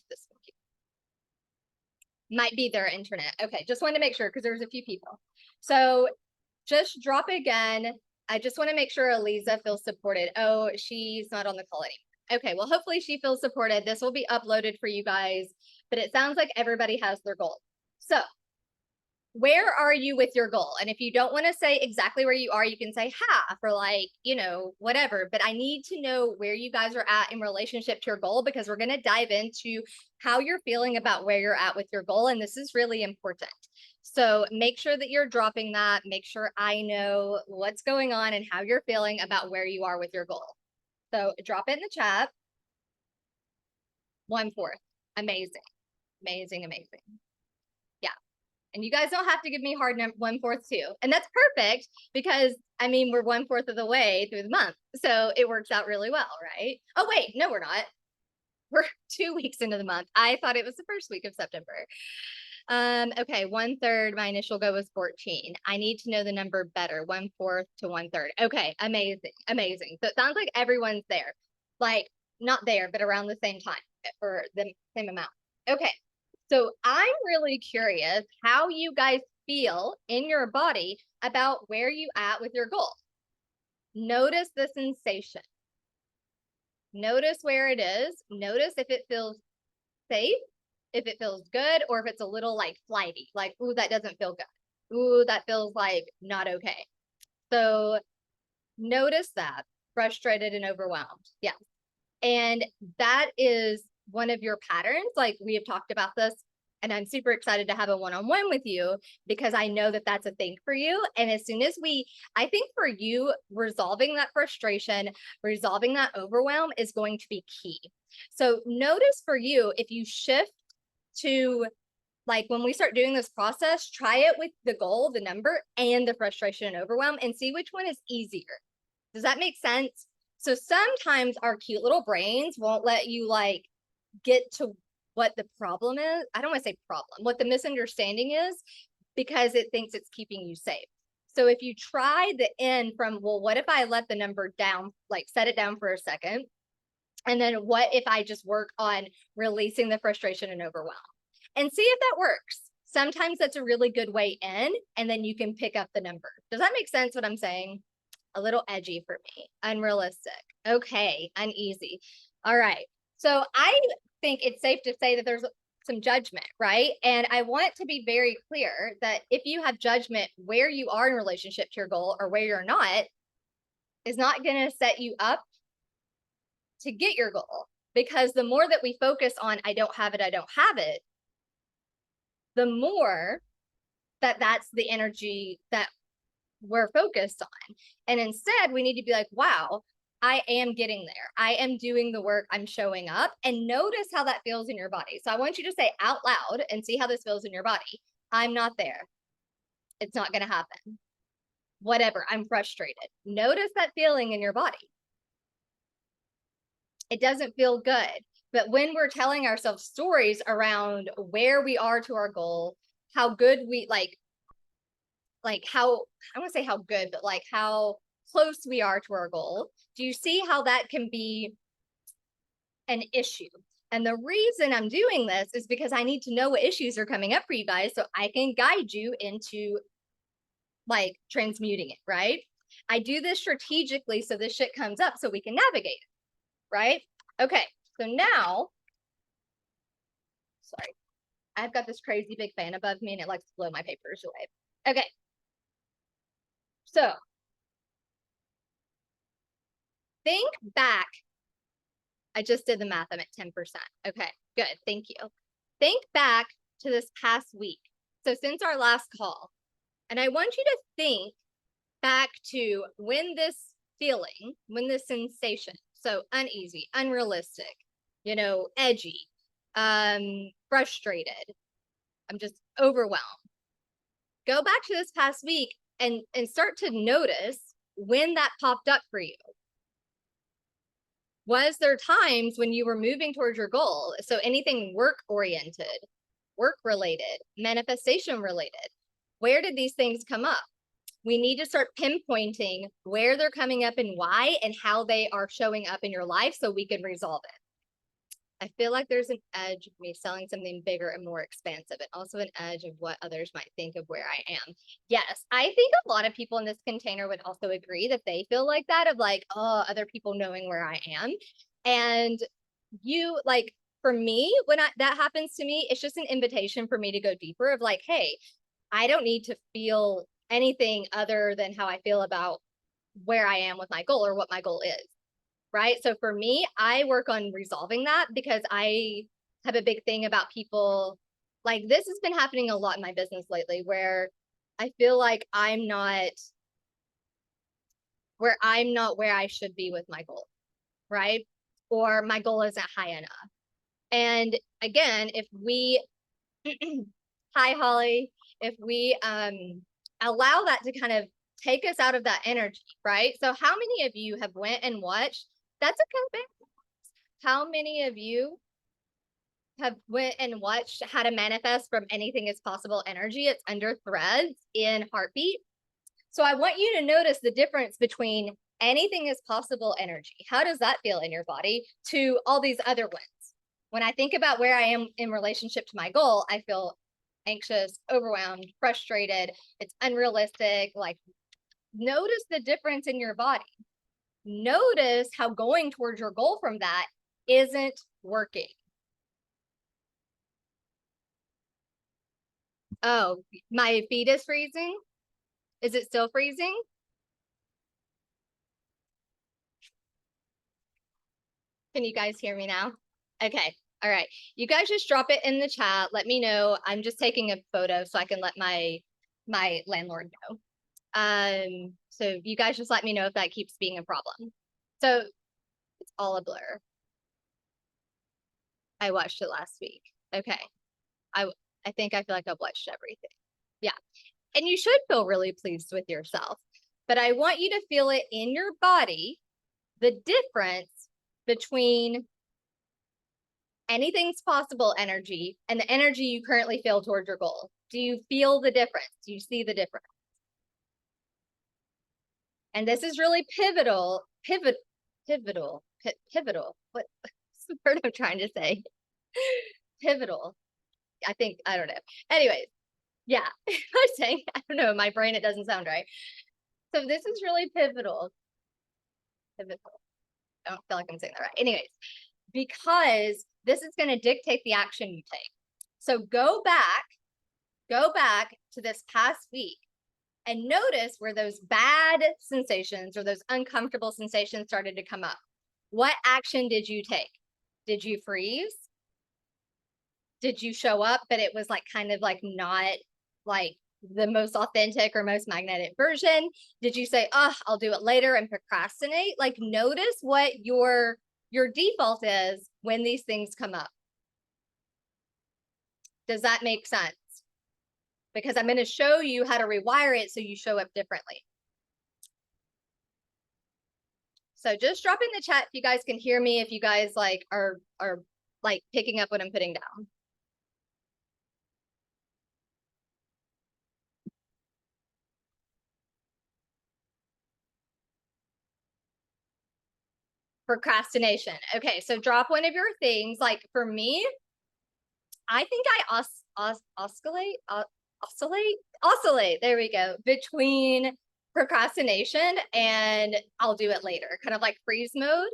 this computer. Might be their internet. Okay, just wanted to make sure because there's a few people. So just drop it again. I just want to make sure Eliza feels supported. Oh, she's not on the call anymore. Okay, well, hopefully she feels supported. This will be uploaded for you guys, but it sounds like everybody has their goal. So where are you with your goal? And if you don't want to say exactly where you are, you can say half or like, you know, whatever. But I need to know where you guys are at in relationship to your goal, because we're going to dive into how you're feeling about where you're at with your goal. And this is really important. So make sure that you're dropping that. Make sure I know what's going on and how you're feeling about where you are with your goal. So drop it in the chat. 1/4. Amazing. Amazing, amazing. Yeah. And you guys don't have to give me hard number 1/4 too. And that's perfect because I mean, we're 1/4 of the way through the month. So it works out really well, right? Oh, wait, no, we're not. We're 2 weeks into the month. I thought it was the first week of September. Okay, 1/3. My initial goal was 14. I need to know the number better. 1/4 to 1/3. Okay, amazing, amazing. So it sounds like everyone's there. Like not there, but around the same time or the same amount. Okay. So I'm really curious how you guys feel in your body about where you at with your goal. Notice the sensation. Notice where it is. Notice if it feels safe, if it feels good, or if it's a little like flighty, like, ooh, that doesn't feel good. Ooh, that feels like not okay. So notice that, frustrated and overwhelmed. Yeah. And that is one of your patterns. Like we have talked about this, and I'm super excited to have a one-on-one with you because I know that that's a thing for you. And as soon as I think for you, resolving that frustration, resolving that overwhelm is going to be key. So notice for you, if you shift to like when we start doing this process, try it with the goal, the number, and the frustration and overwhelm and see which one is easier. Does that make sense? So sometimes our cute little brains won't let you like get to what the problem is. I don't want to say problem, what the misunderstanding is, because it thinks it's keeping you safe. So if you try the end from, well, what if I let the number down, like set it down for a second? And then what if I just work on releasing the frustration and overwhelm and see if that works? Sometimes that's a really good way in, and then you can pick up the number. Does that make sense what I'm saying? A little edgy for me, unrealistic. Okay, uneasy. All right. So I think it's safe to say that there's some judgment, right? And I want to be very clear that if you have judgment where you are in relationship to your goal or where you're not, is not going to set you up to get your goal. Because the more that we focus on, I don't have it, the more that that's the energy that we're focused on. And instead, we need to be like, wow, I am getting there. I am doing the work. I'm showing up, and notice how that feels in your body. So I want you to say out loud and see how this feels in your body. I'm not there. It's not going to happen. Whatever. I'm frustrated. Notice that feeling in your body. It doesn't feel good. But when we're telling ourselves stories around where we are to our goal, how good we like how, I want to say how good, but like how close we are to our goal, do you see how that can be an issue? And the reason I'm doing this is because I need to know what issues are coming up for you guys so I can guide you into like transmuting it, right? I do this strategically so this shit comes up so we can navigate it, right? Okay, so now, sorry, I've got this crazy big fan above me and it likes to blow my papers away. Okay, so think back. I just did the math. I'm at 10%. Okay, good. Thank you. Think back to this past week. So since our last call, and I want you to think back to when this feeling, when this sensation, so uneasy, unrealistic, you know, edgy, frustrated, I'm just overwhelmed. Go back to this past week and start to notice when that popped up for you. Was there times when you were moving towards your goal? So anything work oriented, work related, manifestation related, where did these things come up? We need to start pinpointing where they're coming up and why and how they are showing up in your life so we can resolve it. I feel like there's an edge of me selling something bigger and more expansive, and also an edge of what others might think of where I am. Yes, I think a lot of people in this container would also agree that they feel like that, of like, oh, other people knowing where I am. And you, like, for me, when that happens to me, it's just an invitation for me to go deeper of like, hey, I don't need to feel anything other than how I feel about where I am with my goal or what my goal is. Right. So for me, I work on resolving that because I have a big thing about people. Like, this has been happening a lot in my business lately, where I feel like I'm not where I should be with my goal. Right. Or my goal isn't high enough. And again, if we, hi, Holly, if we allow that to kind of take us out of that energy, right? So how many of you have went and watched? That's okay. How many of you have went and watched How to Manifest from Anything is Possible Energy? It's under Threads in Heartbeat. So I want you to notice the difference between anything is possible energy. How does that feel in your body to all these other ones? When I think about where I am in relationship to my goal, I feel anxious, overwhelmed, frustrated. It's unrealistic. Like, notice the difference in your body. Notice how going towards your goal from that isn't working. Oh, my feet is freezing. Is it still freezing? Can you guys hear me now? Okay. All right. You guys just drop it in the chat. Let me know. I'm just taking a photo so I can let my landlord know. So you guys just let me know if that keeps being a problem. So it's all a blur. I watched it last week. Okay. I think I feel like I've watched everything. Yeah. And you should feel really pleased with yourself. But I want you to feel it in your body, the difference between anything's possible energy and the energy you currently feel towards your goal. Do you feel the difference? Do you see the difference? And this is really pivotal. Pivotal. What's the word I'm trying to say? Pivotal. I think, I don't know. Anyways, yeah, I'm saying, I don't know, in my brain, it doesn't sound right. So this is really pivotal. Pivotal. I don't feel like I'm saying that right. Anyways, because this is going to dictate the action you take. So go back to this past week and notice where those bad sensations or those uncomfortable sensations started to come up. What action did you take? Did you freeze? Did you show up, but it was like kind of like not like the most authentic or most magnetic version? Did you say, oh, I'll do it later and procrastinate? Like, notice what your default is when these things come up. Does that make sense? Because I'm going to show you how to rewire it so you show up differently. So just drop in the chat if you guys can hear me, if you guys like are like picking up what I'm putting down. Procrastination. Okay, so drop one of your things. Like for me, I think I oscillate. There we go. Between procrastination and I'll do it later, kind of like freeze mode.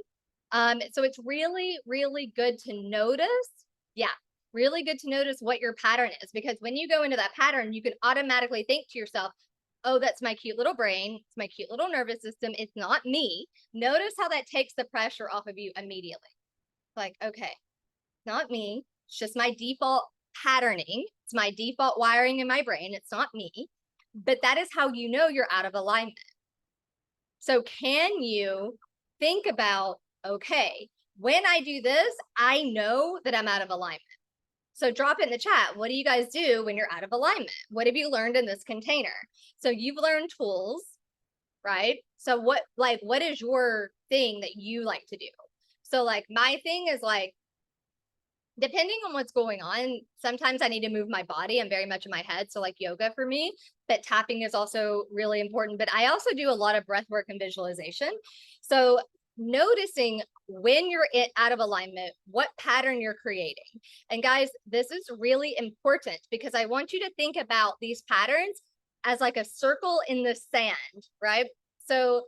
So it's really, really good to notice. Yeah, really good to notice what your pattern is, because when you go into that pattern, you can automatically think to yourself, oh, that's my cute little brain. It's my cute little nervous system. It's not me. Notice how that takes the pressure off of you immediately. Like, okay, not me. It's just my default patterning. It's my default wiring in my brain. It's not me. But that is how you know you're out of alignment. So can you think about, okay, when I do this, I know that I'm out of alignment. So drop it in the chat. What do you guys do when you're out of alignment? What have you learned in this container? So you've learned tools, right? So what is your thing that you like to do? So like my thing is like, depending on what's going on, sometimes I need to move my body. I'm very much in my head. So like yoga for me, but tapping is also really important. But I also do a lot of breath work and visualization. So noticing when you're out of alignment, what pattern you're creating. And guys, this is really important because I want you to think about these patterns as like a circle in the sand, right? So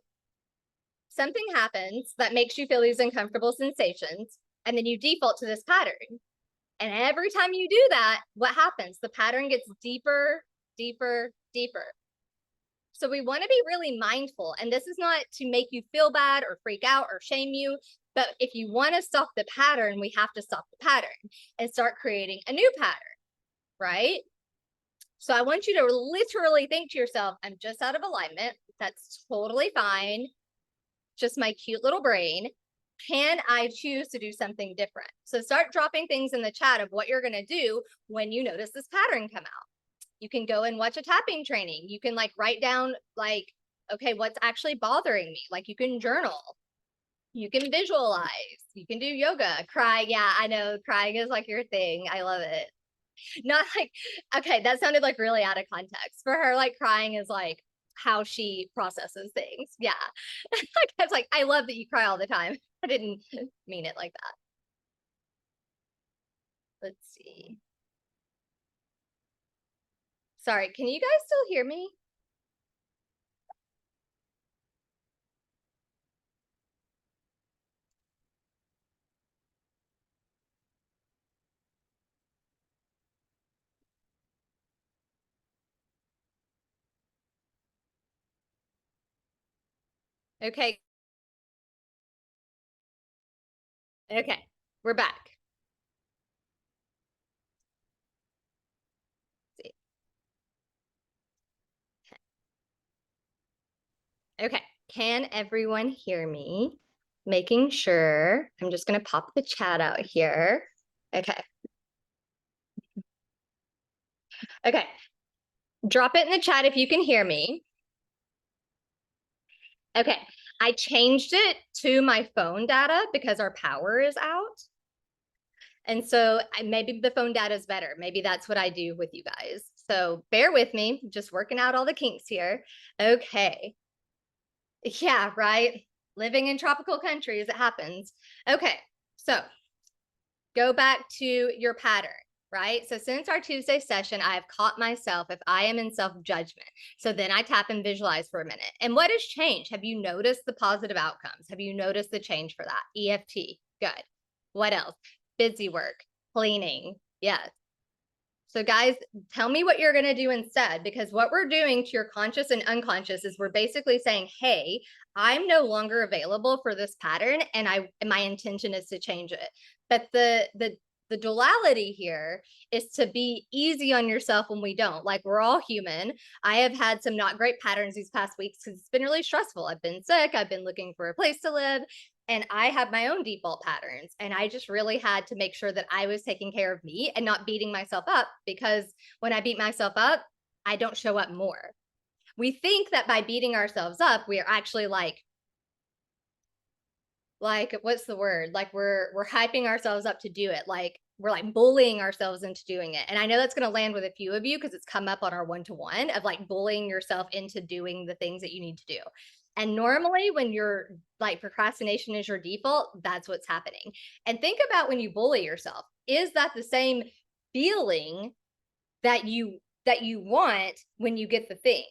something happens that makes you feel these uncomfortable sensations, and then you default to this pattern. And every time you do that, what happens? The pattern gets deeper, deeper, deeper. So we want to be really mindful. And this is not to make you feel bad or freak out or shame you. But if you want to stop the pattern, we have to stop the pattern and start creating a new pattern, right? So I want you to literally think to yourself, I'm just out of alignment. That's totally fine. Just my cute little brain. Can I choose to do something different? So start dropping things in the chat of what you're going to do when you notice this pattern come out. You can go and watch a tapping training. You can like write down like, okay, what's actually bothering me? Like you can journal. You can visualize. You can do yoga. Cry. Yeah, I know crying is like your thing. I love it. Not like, okay, that sounded like really out of context. For her, like crying is like how she processes things. Yeah. Like I was like, I love that you cry all the time. I didn't mean it like that. Let's see. Sorry, can you guys still hear me? Okay. Okay, we're back. Let's see. Okay, can everyone hear me? Making sure. I'm just going to pop the chat out here. Okay. Okay. Drop it in the chat if you can hear me. Okay. I changed it to my phone data because our power is out. And so maybe the phone data is better. Maybe that's what I do with you guys. So bear with me, just working out all the kinks here. Okay. Yeah, right. Living in tropical countries, it happens. Okay. So go back to your pattern, right? So since our Tuesday session, I have caught myself if I am in self-judgment. So then I tap and visualize for a minute. And what has changed? Have you noticed the positive outcomes? Have you noticed the change for that? EFT, good. What else? Busy work, cleaning, yes. So guys, tell me what you're going to do instead, because what we're doing to your conscious and unconscious is we're basically saying, hey, I'm no longer available for this pattern and my intention is to change it. But the duality here is to be easy on yourself when we don't. Like we're all human. I have had some not great patterns these past weeks because it's been really stressful. I've been sick. I've been looking for a place to live. And I have my own default patterns. And I just really had to make sure that I was taking care of me and not beating myself up, because when I beat myself up, I don't show up more. We think that by beating ourselves up, we are actually like what's the word? Like we're hyping ourselves up to do it. Like we're like bullying ourselves into doing it. And I know that's going to land with a few of you because it's come up on our one-to-one of like bullying yourself into doing the things that you need to do. And normally when you're like procrastination is your default, that's what's happening. And think about when you bully yourself. Is that the same feeling that you want when you get the thing?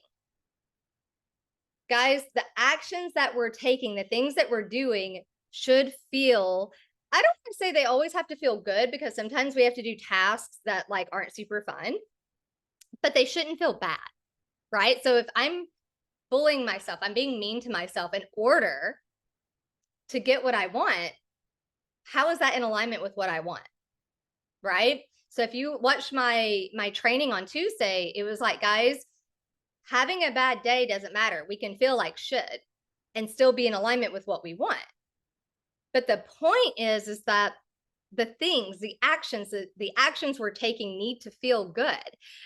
Guys, the actions that we're taking, the things that we're doing should feel, I don't want to say they always have to feel good, because sometimes we have to do tasks that like aren't super fun, but they shouldn't feel bad, right? So if I'm bullying myself, I'm being mean to myself in order to get what I want, how is that in alignment with what I want, right? So if you watch my training on Tuesday, it was like, guys, having a bad day doesn't matter. We can feel like shit and still be in alignment with what we want. But the point is that the things, the actions we're taking need to feel good.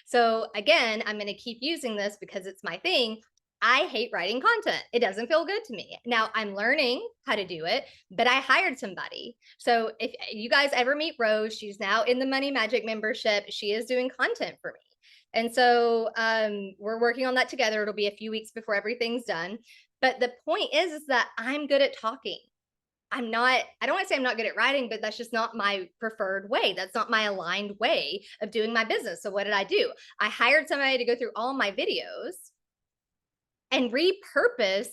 So again, I'm going to keep using this because it's my thing. I hate writing content. It doesn't feel good to me. Now I'm learning how to do it, but I hired somebody. So if you guys ever meet Rose, she's now in the Money Magic membership. She is doing content for me. And so we're working on that together. It'll be a few weeks before everything's done. But the point is that I'm good at talking. I don't want to say I'm not good at writing, but that's just not my preferred way. That's not my aligned way of doing my business. So what did I do? I hired somebody to go through all my videos and repurpose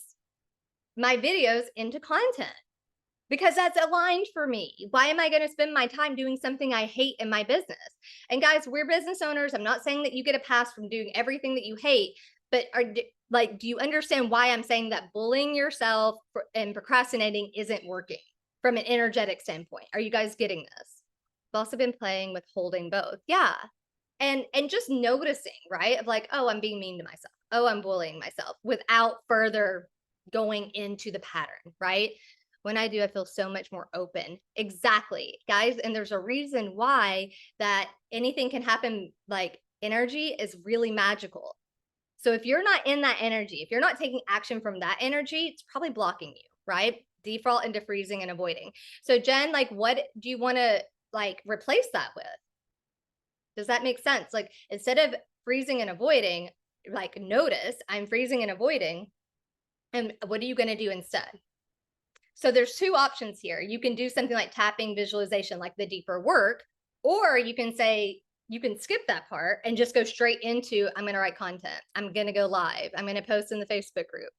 my videos into content because that's aligned for me. Why am I going to spend my time doing something I hate in my business? And guys, we're business owners. I'm not saying that you get a pass from doing everything that you hate, but do you understand why I'm saying that bullying yourself and procrastinating isn't working from an energetic standpoint? Are you guys getting this? I've also been playing with holding both. Yeah. And just noticing, right? Of like, oh, I'm being mean to myself. Oh, I'm bullying myself without further going into the pattern, right? When I do, I feel so much more open. Exactly, guys. And there's a reason why that anything can happen. Like energy is really magical. So if you're not in that energy, if you're not taking action from that energy, it's probably blocking you, right? Default into freezing and avoiding. So Jen, like, what do you want to like replace that with? Does that make sense? Like instead of freezing and avoiding, like notice I'm freezing and avoiding. And what are you going to do instead? So there's two options here. You can do something like tapping visualization, like the deeper work, or you can say, you can skip that part and just go straight into, I'm going to write content. I'm going to go live. I'm going to post in the Facebook group.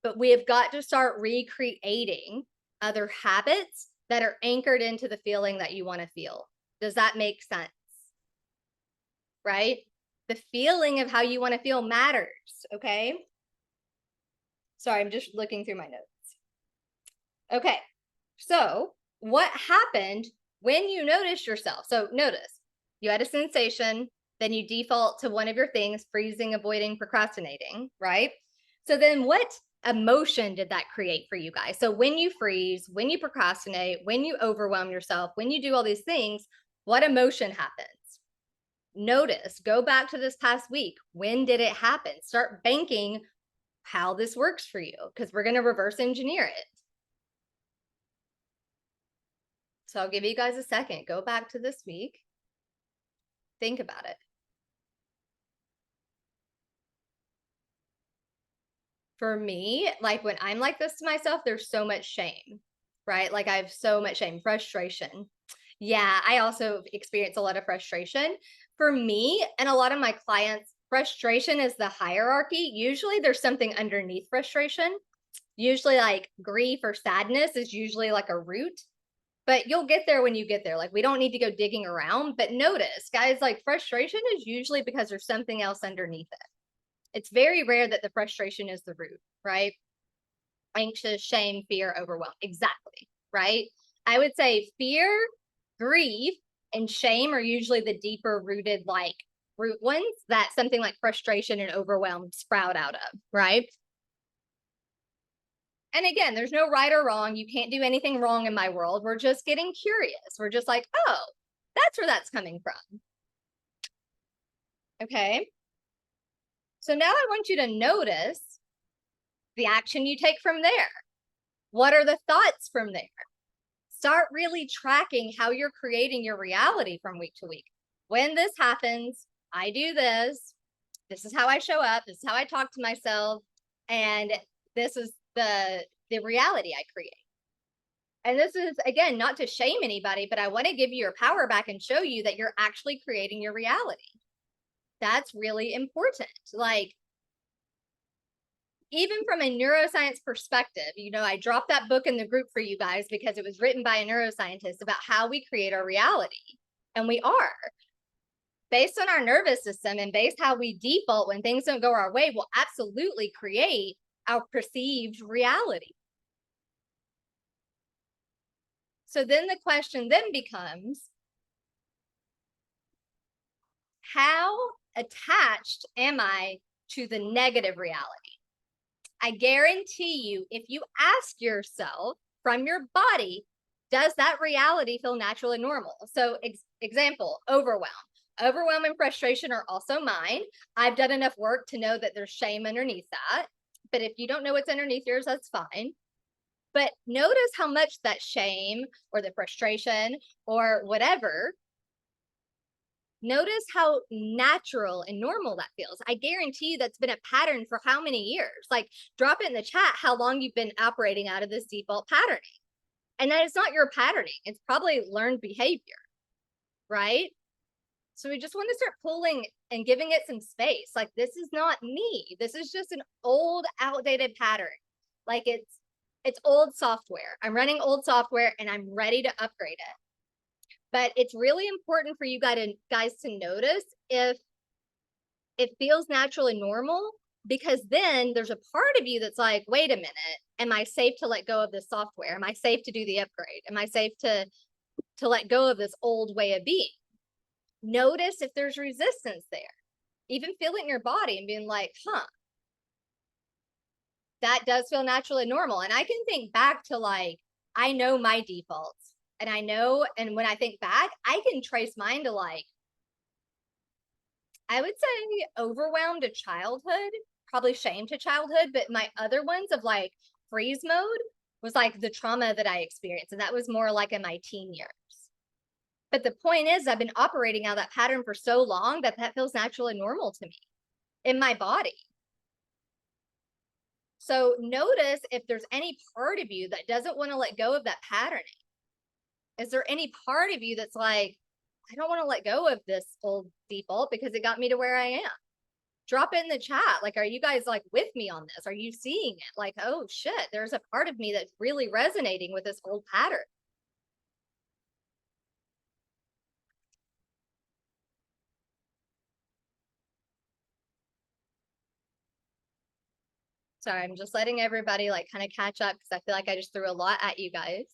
But we have got to start recreating other habits that are anchored into the feeling that you want to feel. Does that make sense? Right? The feeling of how you want to feel matters. Okay. Sorry, I'm just looking through my notes. Okay. So what happened when you noticed yourself? So notice you had a sensation, then you default to one of your things, freezing, avoiding, procrastinating, right? So then what emotion did that create for you guys? So when you freeze, when you procrastinate, when you overwhelm yourself, when you do all these things, what emotion happens? Notice, go back to this past week. When did it happen? Start banking how this works for you because we're going to reverse engineer it. So I'll give you guys a second. Go back to this week. Think about it. For me, like when I'm like this to myself, there's so much shame, right? Like I have so much shame, frustration. Yeah, I also experience a lot of frustration. For me and a lot of my clients, frustration is the hierarchy. Usually there's something underneath frustration. Usually like grief or sadness is usually like a root. But you'll get there when you get there. Like we don't need to go digging around, but notice guys, like frustration is usually because there's something else underneath it. It's very rare that the frustration is the root, right? Anxious, shame, fear, overwhelm. Exactly, right? I would say fear, grief, and shame are usually the deeper rooted, like root ones that something like frustration and overwhelm sprout out of, right? And again, there's no right or wrong. You can't do anything wrong in my world. We're just getting curious. We're just like, oh, that's where that's coming from. Okay. So now I want you to notice the action you take from there. What are the thoughts from there? Start really tracking how you're creating your reality from week to week. When this happens, I do this. This is how I show up. This is how I talk to myself. And this is the reality I create. And this is, again, not to shame anybody, but I want to give you your power back and show you that you're actually creating your reality. That's really important. Like, even from a neuroscience perspective, you know, I dropped that book in the group for you guys because it was written by a neuroscientist about how we create our reality. And we are. Based on our nervous system and based how we default when things don't go our way, will absolutely create our perceived reality. So then the question then becomes, how attached am I to the negative reality? I guarantee you, if you ask yourself from your body, does that reality feel natural and normal? So example, overwhelm. Overwhelm and frustration are also mine. I've done enough work to know that there's shame underneath that. But if you don't know what's underneath yours, that's fine. But notice how much that shame or the frustration or whatever Notice how natural and normal that feels. I guarantee you that's been a pattern for how many years? Like, drop it in the chat how long you've been operating out of this default patterning. And that it's not your patterning, it's probably learned behavior, right? So we just want to start pulling and giving it some space. Like, this is not me. This is just an old, outdated pattern. Like, it's old software. I'm running old software and I'm ready to upgrade it. But it's really important for you guys to notice if it feels natural and normal, because then there's a part of you that's like, wait a minute, am I safe to let go of this software? Am I safe to do the upgrade? Am I safe to let go of this old way of being? Notice if there's resistance there. Even feel it in your body and being like, huh, that does feel natural and normal. And I can think back to, like, I know my defaults. And I know, and when I think back, I can trace mine to, like, I would say overwhelmed to childhood, probably shame to childhood, but my other ones of like freeze mode was like the trauma that I experienced. And that was more like in my teen years. But the point is, I've been operating out that pattern for so long that that feels natural and normal to me in my body. So notice if there's any part of you that doesn't want to let go of that patterning. Is there any part of you that's like, I don't want to let go of this old default because it got me to where I am? Drop it in the chat. Like, are you guys like with me on this? Are you seeing it? Like, oh shit, there's a part of me that's really resonating with this old pattern. Sorry, I'm just letting everybody like kind of catch up because I feel like I just threw a lot at you guys.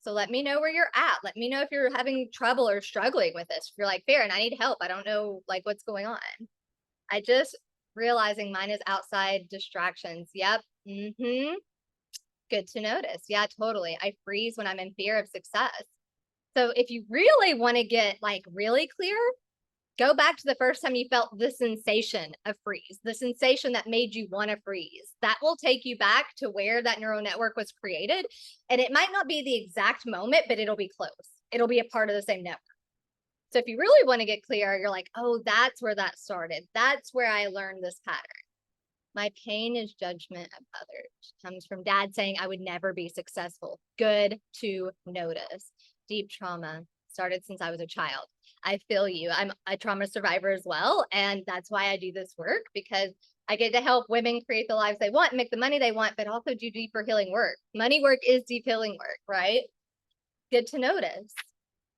So let me know where you're at. Let me know if you're having trouble or struggling with this. If you're like, Farron, I need help. I don't know like what's going on. I just realizing mine is outside distractions. Yep. Good to notice. Yeah, totally. I freeze when I'm in fear of success. So if you really want to get like really clear, go back to the first time you felt the sensation of freeze, the sensation that made you want to freeze. That will take you back to where that neural network was created. And it might not be the exact moment, but it'll be close. It'll be a part of the same network. So if you really want to get clear, you're like, oh, that's where that started. That's where I learned this pattern. My pain is judgment of others. Comes from dad saying I would never be successful. Good to notice. Deep trauma started since I was a child. I feel you. I'm a trauma survivor as well. And that's why I do this work, because I get to help women create the lives they want, make the money they want, but also do deeper healing work. Money work is deep healing work, right? Good to notice.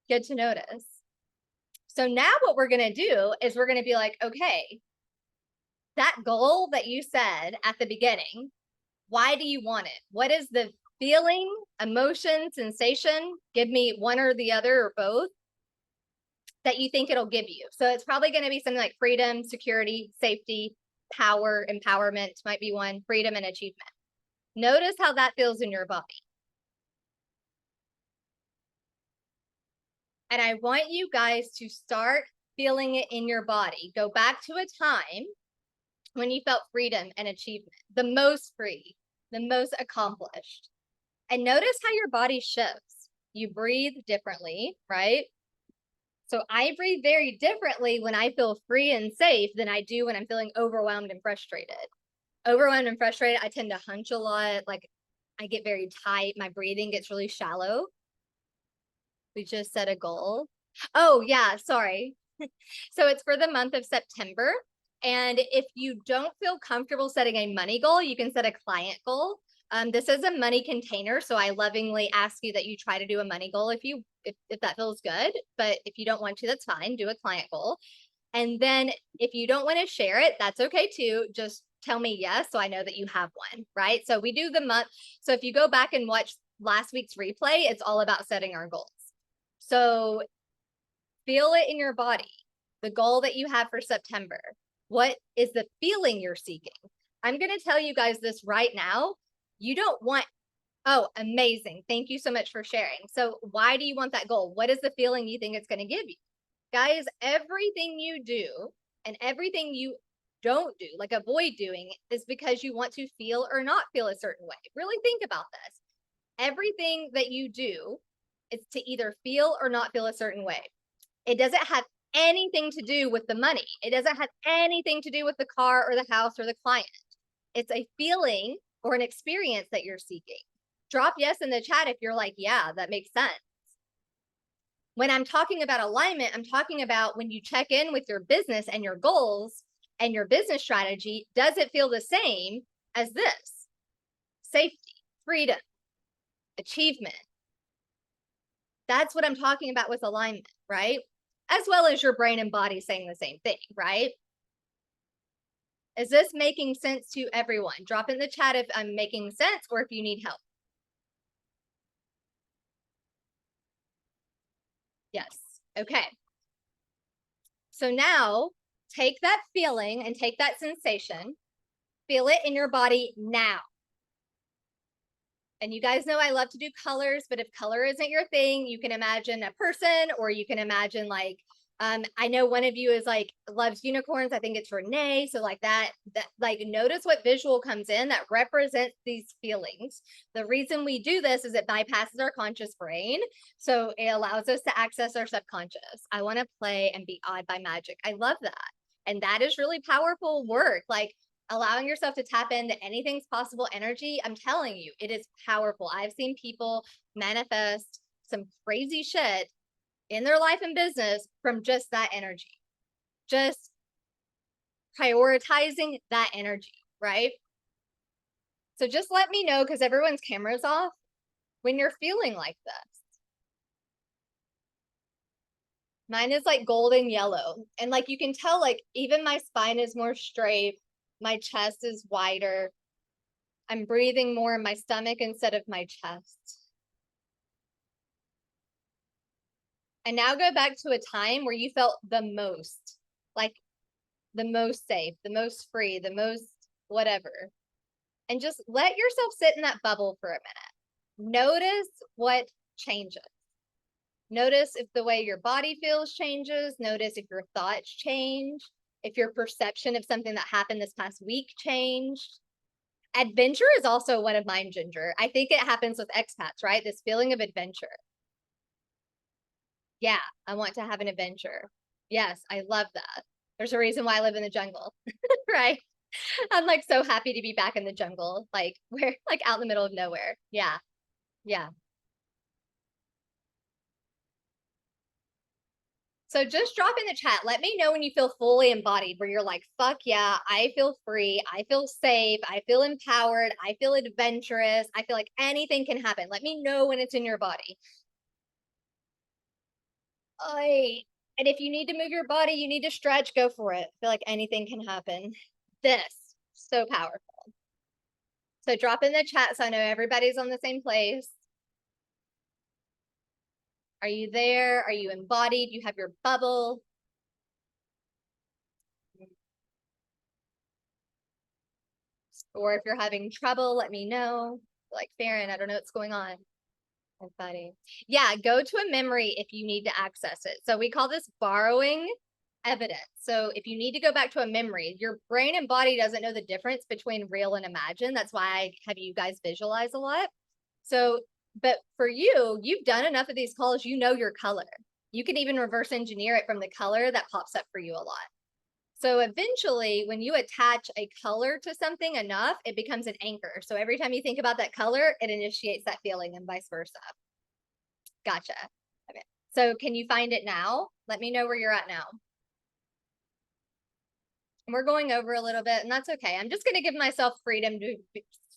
Good to notice. So now what we're going to do is we're going to be like, okay, that goal that you said at the beginning, why do you want it? What is the feeling, emotion, sensation? Give me one or the other or both that you think it'll give you. So it's probably going to be something like freedom, security, safety, power, empowerment might be one, freedom and achievement. Notice how that feels in your body. And I want you guys to start feeling it in your body. Go back to a time when you felt freedom and achievement, the most free, the most accomplished. And notice how your body shifts. You breathe differently, right? So I breathe very differently when I feel free and safe than I do when I'm feeling overwhelmed and frustrated. Overwhelmed and frustrated, I tend to hunch a lot. Like, I get very tight. My breathing gets really shallow. We just set a goal. Oh, yeah, sorry. So it's for the month of September. And if you don't feel comfortable setting a money goal, you can set a client goal. This is a money container, so I lovingly ask you that you try to do a money goal if that feels good. But if you don't want to, that's fine. Do a client goal. And then if you don't want to share it, that's okay too. Just tell me yes, so I know that you have one, right? So we do the month. So if you go back and watch last week's replay, it's all about setting our goals. So feel it in your body, the goal that you have for September. What is the feeling you're seeking? I'm going to tell you guys this right now. You don't want, oh, amazing. Thank you so much for sharing. So why do you want that goal? What is the feeling you think it's going to give you? Guys, everything you do and everything you don't do, like avoid doing, is because you want to feel or not feel a certain way. Really think about this. Everything that you do is to either feel or not feel a certain way. It doesn't have anything to do with the money. It doesn't have anything to do with the car or the house or the client. It's a feeling or an experience that you're seeking. Drop yes in the chat if you're like, yeah, that makes sense. When I'm talking about alignment, I'm talking about when you check in with your business and your goals and your business strategy, does it feel the same as this? Safety, freedom, achievement. That's what I'm talking about with alignment, right? As well as your brain and body saying the same thing, right? Is this making sense to everyone? Drop in the chat if I'm making sense or if you need help. Yes. Okay. So now take that feeling and take that sensation, feel it in your body now. And you guys know I love to do colors, but if color isn't your thing, you can imagine a person, or you can imagine like, I know one of you is like, loves unicorns. I think it's Renee. So like that like notice what visual comes in that represents these feelings. The reason we do this is it bypasses our conscious brain. So it allows us to access our subconscious. I want to play and be awed by magic. I love that. And that is really powerful work. Like allowing yourself to tap into anything's possible energy. I'm telling you, it is powerful. I've seen people manifest some crazy shit in their life and business from just that energy, just prioritizing that energy, right? So just let me know, because everyone's camera's off, when you're feeling like this. Mine is like golden yellow. And like you can tell, like even my spine is more straight. My chest is wider. I'm breathing more in my stomach instead of my chest. And now go back to a time where you felt the most, like the most safe, the most free, the most whatever. And just let yourself sit in that bubble for a minute. Notice what changes. Notice if the way your body feels changes. Notice if your thoughts change, if your perception of something that happened this past week changed. Adventure is also one of mine, Ginger. I think it happens with expats, right? This feeling of adventure. Yeah, I want to have an adventure. Yes, I love that. There's a reason why I live in the jungle, right? I'm like so happy to be back in the jungle, like we're like out in the middle of nowhere. Yeah, yeah. So just drop in the chat. Let me know when you feel fully embodied, where you're like, fuck yeah, I feel free. I feel safe. I feel empowered. I feel adventurous. I feel like anything can happen. Let me know when it's in your body. And if you need to move your body, you need to stretch, go for it. I feel like anything can happen. This, so powerful. So drop in the chat so I know everybody's on the same place. Are you there? Are you embodied? You have your bubble. Or if you're having trouble, let me know. Like Farron, I don't know what's going on. That's funny. Yeah, go to a memory if you need to access it. So we call this borrowing evidence. So if you need to go back to a memory, your brain and body doesn't know the difference between real and imagine. That's why I have you guys visualize a lot. So, but for you, you've done enough of these calls, you know your color. You can even reverse engineer it from the color that pops up for you a lot. So eventually, when you attach a color to something enough, it becomes an anchor. So every time you think about that color, it initiates that feeling and vice versa. Gotcha. Okay. So can you find it now? Let me know where you're at now. And we're going over a little bit, and that's okay. I'm just going to give myself freedom to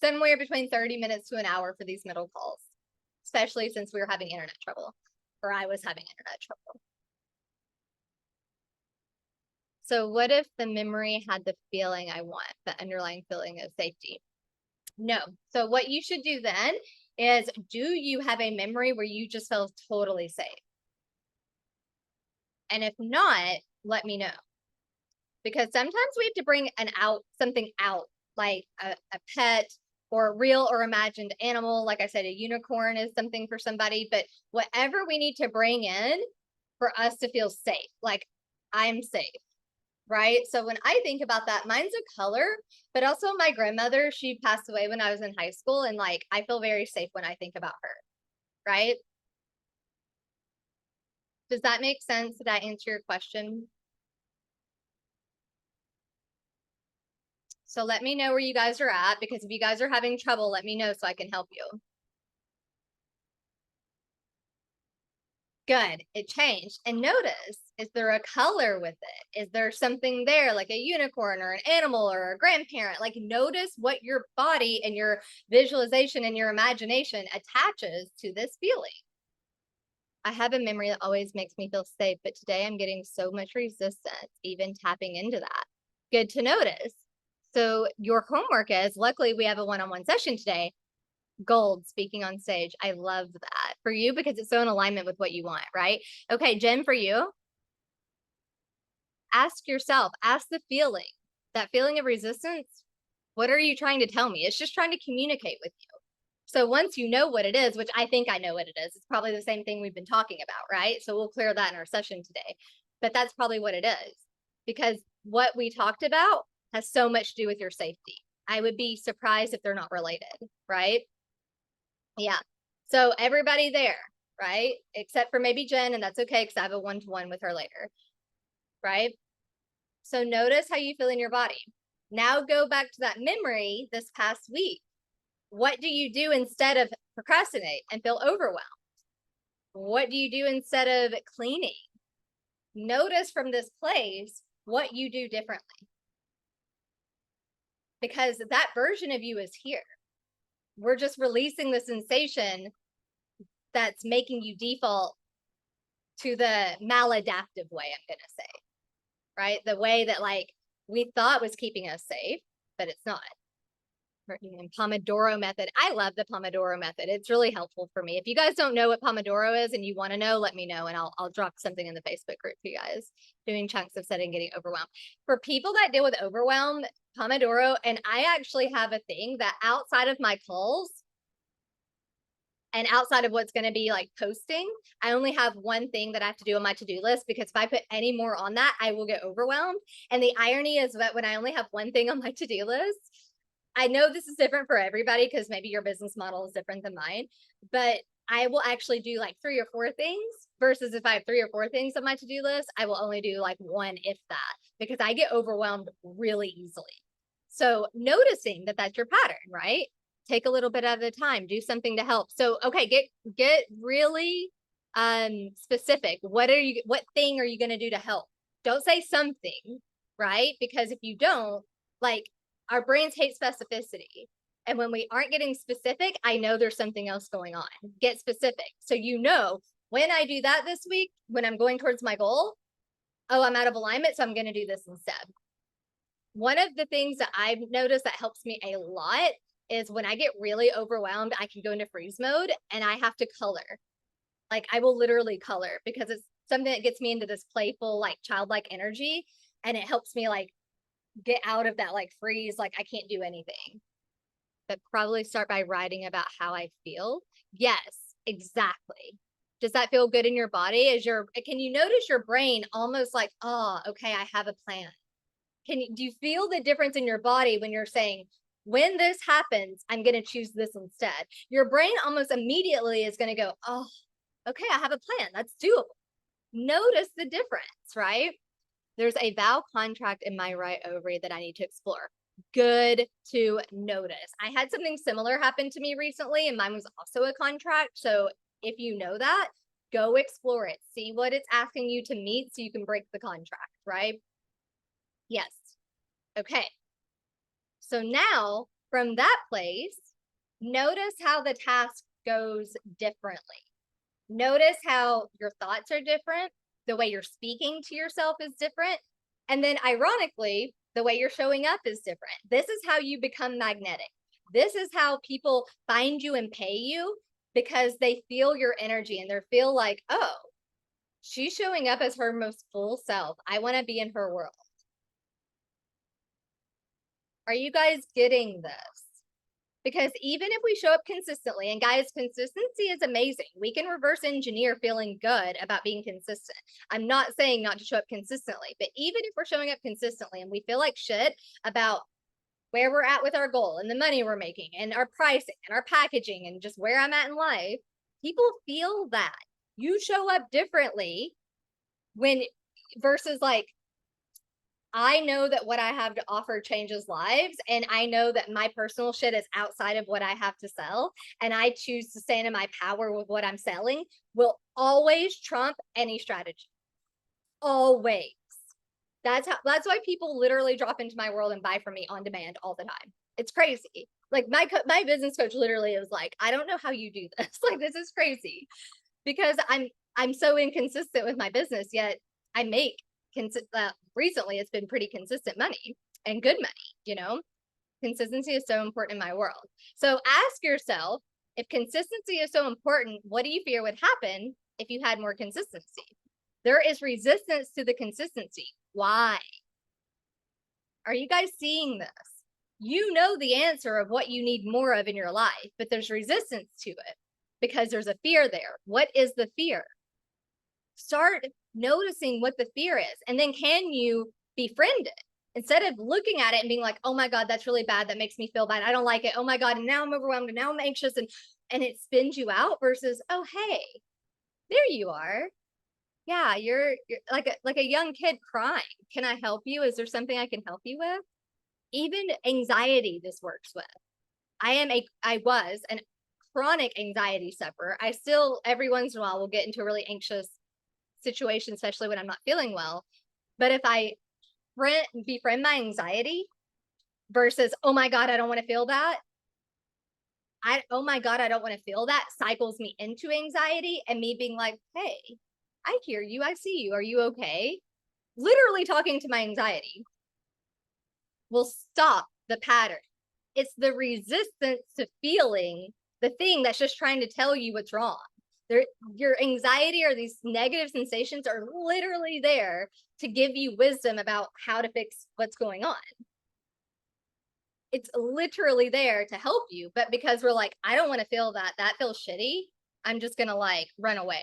somewhere between 30 minutes to an hour for these middle calls, especially since we were having internet trouble, or I was having internet trouble. So what if the memory had the feeling I want, the underlying feeling of safety? No. So what you should do then is, do you have a memory where you just felt totally safe? And if not, let me know. Because sometimes we have to bring something out, like a pet or a real or imagined animal. Like I said, a unicorn is something for somebody, but whatever we need to bring in for us to feel safe, like I'm safe. Right. So when I think about that, mine's a color, but also my grandmother, she passed away when I was in high school. And like, I feel very safe when I think about her. Right. Does that make sense? Did I answer your question? So let me know where you guys are at, because if you guys are having trouble, let me know so I can help you. Good, it changed. And notice, is there a color with it? Is there something there like a unicorn or an animal or a grandparent? Like, notice what your body and your visualization and your imagination attaches to this feeling. I have a memory that always makes me feel safe, but today I'm getting so much resistance, even tapping into that. Good to notice. So your homework is, luckily we have a one-on-one session today. Gold, speaking on stage. I love that for you because it's so in alignment with what you want, right? Okay, Jen, for you, ask yourself, ask the feeling, that feeling of resistance. What are you trying to tell me? It's just trying to communicate with you. So once you know what it is, which I think I know what it is, it's probably the same thing we've been talking about, right? So we'll clear that in our session today. But that's probably what it is, because what we talked about has so much to do with your safety. I would be surprised if they're not related, right? Yeah. So everybody there, right? Except for maybe Jen, and that's okay because I have a one-to-one with her later, right? So notice how you feel in your body. Now go back to that memory this past week. What do you do instead of procrastinate and feel overwhelmed? What do you do instead of cleaning? Notice from this place what you do differently, because that version of you is here. We're just releasing the sensation that's making you default to the maladaptive way, I'm going to say, right? The way that like we thought was keeping us safe, but it's not. Pomodoro method. I love the Pomodoro method. It's really helpful for me. If you guys don't know what Pomodoro is and you want to know, let me know and I'll drop something in the Facebook group for you guys. Doing chunks of setting, getting overwhelmed. For people that deal with overwhelm, Pomodoro, and I actually have a thing that outside of my calls and outside of what's going to be like posting, I only have one thing that I have to do on my to-do list, because if I put any more on that, I will get overwhelmed. And the irony is that when I only have one thing on my to-do list, I know this is different for everybody because maybe your business model is different than mine, but I will actually do like 3 or 4 things, versus if I have 3 or 4 things on my to-do list, I will only do like 1, if that, because I get overwhelmed really easily. So noticing that that's your pattern, right? Take a little bit at a time, do something to help. So, okay, get really specific. What thing are you going to do to help? Don't say something, right? Because if you don't, like, our brains hate specificity. And when we aren't getting specific, I know there's something else going on. Get specific. So you know, when I do that this week, when I'm going towards my goal, oh, I'm out of alignment, so I'm going to do this instead. One of the things that I've noticed that helps me a lot is when I get really overwhelmed, I can go into freeze mode and I have to color. Like, I will literally color because it's something that gets me into this playful, like childlike energy. And it helps me like get out of that like freeze, like I can't do anything. But probably start by writing about how I feel. Yes, exactly. Does that feel good in your body? Can you notice your brain almost like, oh, okay, I have a plan? Do you feel the difference in your body when you're saying, when this happens, I'm going to choose this instead? Your brain almost immediately is going to go, oh, okay, I have a plan. That's doable. Notice the difference, right? There's a vow contract in my right ovary that I need to explore. Good to notice. I had something similar happen to me recently, and mine was also a contract. So if you know that, go explore it. See what it's asking you to meet so you can break the contract, right? Yes. Okay. So now from that place, notice how the task goes differently. Notice how your thoughts are different. The way you're speaking to yourself is different. And then ironically, the way you're showing up is different. This is how you become magnetic. This is how people find you and pay you, because they feel your energy and they feel like, oh, she's showing up as her most full self. I want to be in her world. Are you guys getting this? Because even if we show up consistently, and guys, consistency is amazing. We can reverse engineer feeling good about being consistent. I'm not saying not to show up consistently, but even if we're showing up consistently and we feel like shit about where we're at with our goal and the money we're making and our pricing and our packaging and just where I'm at in life, people feel that. You show up differently when versus like, I know that what I have to offer changes lives, and I know that my personal shit is outside of what I have to sell, and I choose to stand in my power with what I'm selling, will always trump any strategy. Always. That's why people literally drop into my world and buy from me on demand all the time. It's crazy. Like my business coach literally was like, I don't know how you do this. Like, this is crazy because I'm so inconsistent with my business, yet I make recently it's been pretty consistent money and good money, you know. Consistency is so important in my world. So ask yourself, if consistency is so important, what do you fear would happen if you had more consistency? There is resistance to the consistency. Why? Are you guys seeing this? You know the answer of what you need more of in your life, but there's resistance to it because there's a fear there. What is the fear? Start noticing what the fear is, and then can you befriend it? Instead of looking at it and being like, oh my God, that's really bad. That makes me feel bad. I don't like it. Oh my God. And now I'm overwhelmed. And now I'm anxious. And it spins you out versus, oh, hey, there you are. Yeah, you're like a young kid crying. Can I help you? Is there something I can help you with? Even anxiety, this works with. I was a chronic anxiety sufferer. I still, every once in a while, will get into a really anxious situation, especially when I'm not feeling well. But if I befriend my anxiety versus, oh my God, I don't want to feel that. Oh my God, I don't want to feel that cycles me into anxiety, and me being like, hey, I hear you. I see you. Are you okay? Literally talking to my anxiety will stop the pattern. It's the resistance to feeling the thing that's just trying to tell you what's wrong. Your anxiety or these negative sensations are literally there to give you wisdom about how to fix what's going on. It's literally there to help you, but because we're like, I don't want to feel that, that feels shitty, I'm just gonna like run away.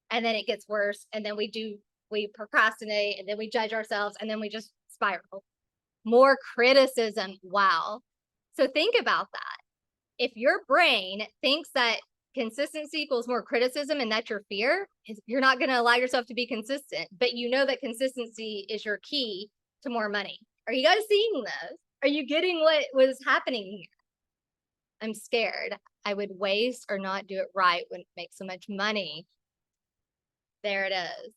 And then it gets worse, and then we procrastinate, and then we judge ourselves, and then we just spiral. More criticism. Wow. So think about that. If your brain thinks that consistency equals more criticism and that's your fear, you're not going to allow yourself to be consistent, but you know that consistency is your key to more money. Are you guys seeing this? Are you getting what was happening here? I'm scared I would waste or not do it right when it makes so much money. There it is.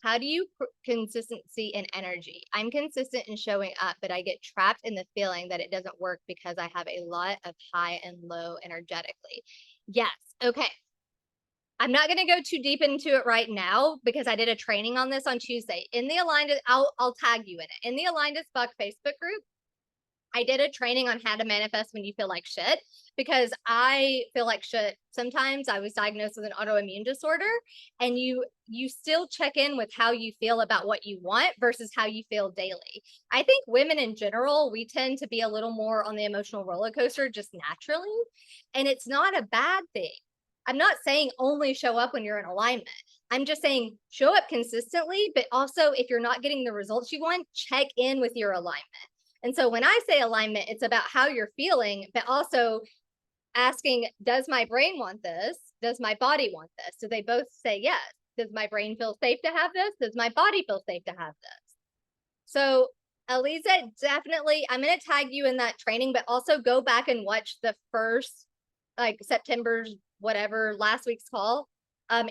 How do you consistency and energy? I'm consistent in showing up, but I get trapped in the feeling that it doesn't work because I have a lot of high and low energetically. Yes. Okay. I'm not going to go too deep into it right now because I did a training on this on Tuesday. In the Aligned, I'll tag you in it. In the Aligned as Fuck Facebook group, I did a training on how to manifest when you feel like shit, because I feel like shit sometimes. I was diagnosed with an autoimmune disorder, and you still check in with how you feel about what you want versus how you feel daily. I think women in general, we tend to be a little more on the emotional roller coaster just naturally, and it's not a bad thing. I'm not saying only show up when you're in alignment. I'm just saying show up consistently, but also if you're not getting the results you want, check in with your alignment. And so when I say alignment, it's about how you're feeling, but also asking, does my brain want this? Does my body want this? Do they both say yes? Does my brain feel safe to have this? Does my body feel safe to have this? So Aliza, definitely, I'm going to tag you in that training, but also go back and watch the first, like September's, whatever, last week's call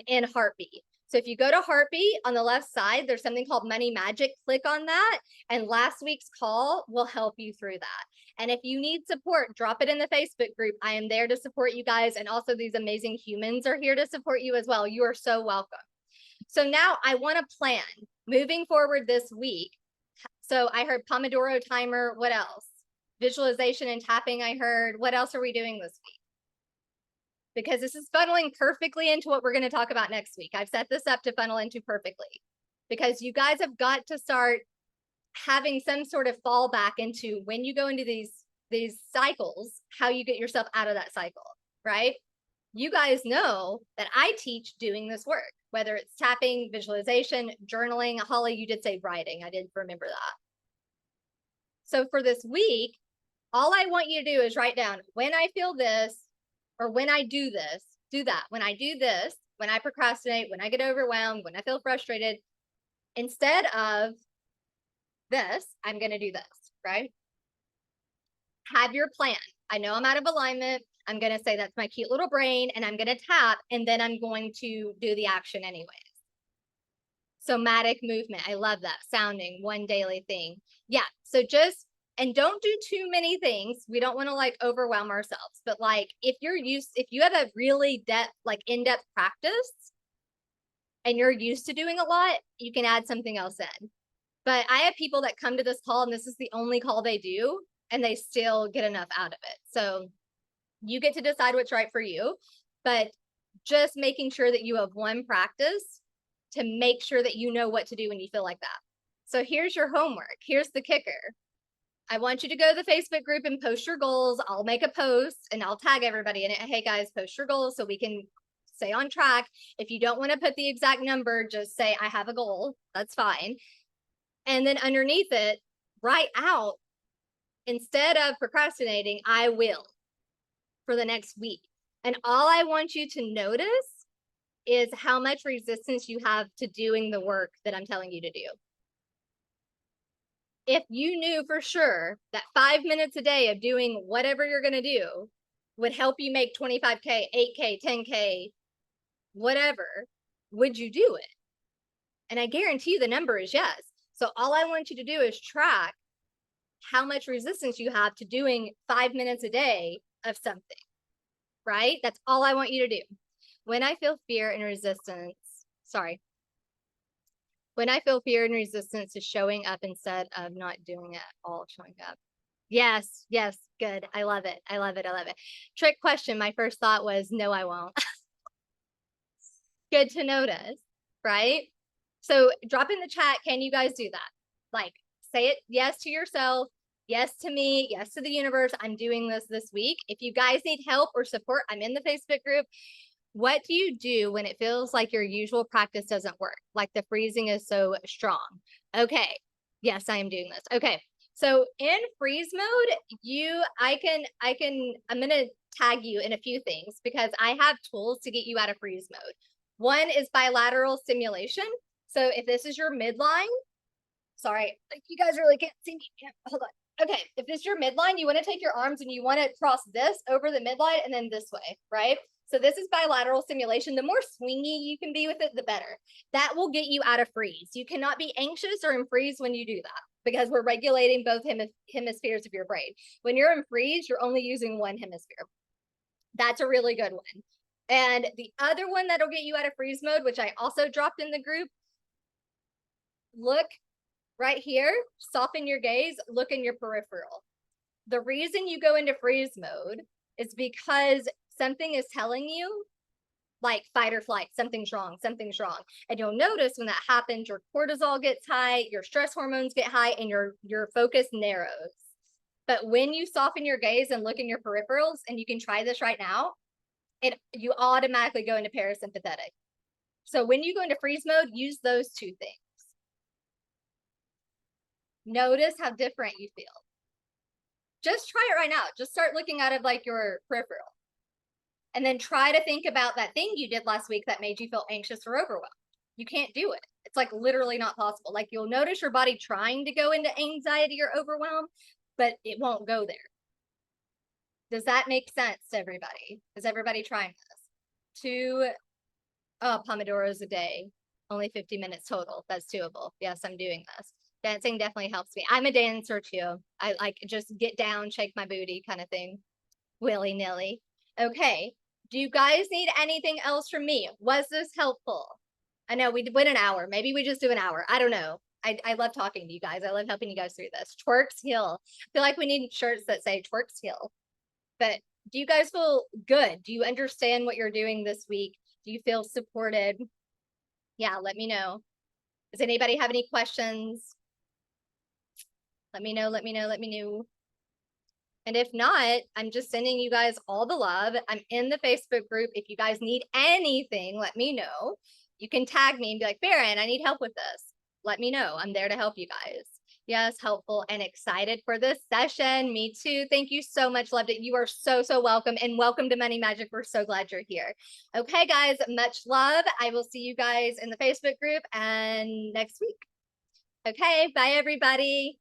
in Heartbeat. So if you go to Heartbeat on the left side, there's something called Money Magic. Click on that, and last week's call will help you through that. And if you need support, drop it in the Facebook group. I am there to support you guys, and also these amazing humans are here to support you as well. You are so welcome. So now I want to plan moving forward this week. So I heard Pomodoro timer. What else? Visualization and tapping, I heard. What else are we doing this week? Because this is funneling perfectly into what we're going to talk about next week. I've set this up to funnel into perfectly, because you guys have got to start having some sort of fallback into when you go into these cycles, how you get yourself out of that cycle, right? You guys know that I teach doing this work, whether it's tapping, visualization, journaling. Holly, you did say writing. I did remember that. So for this week, all I want you to do is write down when I feel this, or when I do this, do that. When I do this, when I procrastinate, when I get overwhelmed, when I feel frustrated, instead of this, I'm going to do this, right? Have your plan. I know I'm out of alignment. I'm going to say that's my cute little brain, and I'm going to tap, and then I'm going to do the action anyways. Somatic movement. I love that. Sounding, one daily thing. Yeah. So just, and don't do too many things. We don't want to like overwhelm ourselves, but like if you have a really in-depth practice and you're used to doing a lot, you can add something else in. But I have people that come to this call and this is the only call they do and they still get enough out of it. So you get to decide what's right for you, but just making sure that you have one practice to make sure that you know what to do when you feel like that. So here's your homework. Here's the kicker. I want you to go to the Facebook group and post your goals. I'll make a post and I'll tag everybody in it. Hey guys, post your goals so we can stay on track. If you don't want to put the exact number, just say I have a goal. That's fine. And then underneath it, write out, instead of procrastinating, I will, for the next week. And all I want you to notice is how much resistance you have to doing the work that I'm telling you to do. If you knew for sure that 5 minutes a day of doing whatever you're going to do would help you make 25K, 8K, 10K, whatever, would you do it? And I guarantee you the number is yes. So all I want you to do is track how much resistance you have to doing 5 minutes a day of something, right? That's all I want you to do. When I feel fear and resistance, when I feel fear and resistance is showing up instead of not doing it at all, showing up. Yes, yes, good. I love it. I love it. I love it. Trick question. My first thought was, no, I won't. Good to notice, right? So drop in the chat. Can you guys do that? Like, say it yes to yourself, yes to me, yes to the universe. I'm doing this week. If you guys need help or support, I'm in the Facebook group. What do you do when it feels like your usual practice doesn't work? Like the freezing is so strong. Okay. Yes, I am doing this. Okay. So in freeze mode, I'm going to tag you in a few things because I have tools to get you out of freeze mode. One is bilateral stimulation. So if this is your midline, sorry, you guys really can't see me. Hold on. Okay, if this is your midline, you want to take your arms and you want to cross this over the midline and then this way, right? So this is bilateral stimulation. The more swingy you can be with it, the better. That will get you out of freeze. You cannot be anxious or in freeze when you do that because we're regulating both hemispheres of your brain. When you're in freeze, you're only using one hemisphere. That's a really good one. And the other one that'll get you out of freeze mode, which I also dropped in the group, look right here, soften your gaze, look in your peripheral. The reason you go into freeze mode is because something is telling you, like fight or flight, something's wrong. And you'll notice when that happens, your cortisol gets high, your stress hormones get high, and your focus narrows. But when you soften your gaze and look in your peripherals, and you can try this right now, you automatically go into parasympathetic. So when you go into freeze mode, use those two things. Notice how different you feel. Just try it right now. Just start looking out of like your peripheral. And then try to think about that thing you did last week that made you feel anxious or overwhelmed. You can't do it. It's like literally not possible. Like you'll notice your body trying to go into anxiety or overwhelm, but it won't go there. Does that make sense to everybody? Is everybody trying this? 2 Pomodoros a day, only 50 minutes total. That's doable. Yes, I'm doing this. Dancing definitely helps me. I'm a dancer too. I like just get down, shake my booty kind of thing, willy-nilly. Okay. Do you guys need anything else from me? Was this helpful? I know we went an hour. Maybe we just do an hour. I don't know. I love talking to you guys. I love helping you guys through this. Twerks heal. I feel like we need shirts that say twerks heal. But do you guys feel good? Do you understand what you're doing this week? Do you feel supported? Yeah, let me know. Does anybody have any questions? Let me know. And if not, I'm just sending you guys all the love. I'm in the Facebook group. If you guys need anything, let me know. You can tag me and be like, Baron, I need help with this. Let me know. I'm there to help you guys. Yes, helpful and excited for this session. Me too. Thank you so much. Loved it. You are so, so welcome, and welcome to Money Magic. We're so glad you're here. Okay, guys, much love. I will see you guys in the Facebook group and next week. Okay, bye everybody.